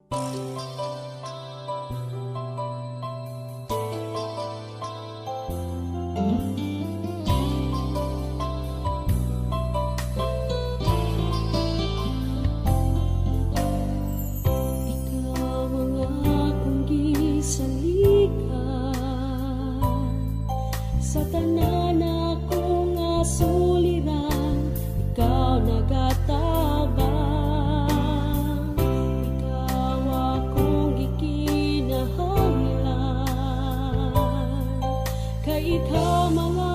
Sa tanan akong asuliran, ikaw nagatabang. Ikaw akong gikinahanglan, kay ikaw mga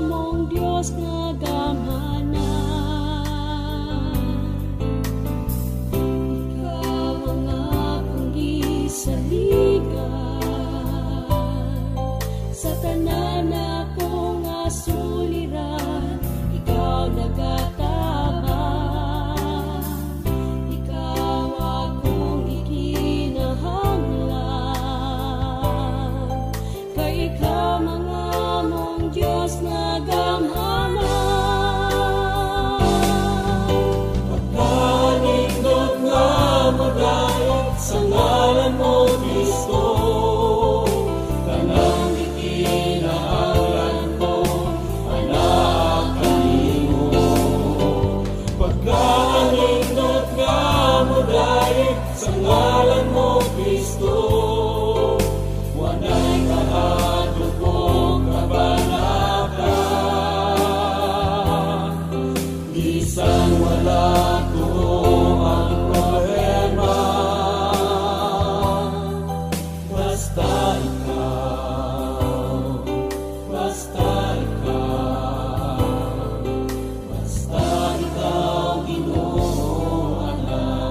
mong Diyos nga gamhanan. Ikaw ang akong gisaligan, sa tanan akong asuliran, ikaw nagatabang. Ikaw akong ikinahanglan, kay ikaw mga mong Diyos nga gamhanan. Pagkanindot nga magayat sa ngalan mo, Kristo, kanang ikinahanglan ko, anak kanimo. Pagkanindot nga magayat sa ngalan mo, Kristo, wanay kahadlok o kabanakan. Bisan wala ko ang problema, basta ikaw, basta ikaw, basta ikaw, Ginoo anak.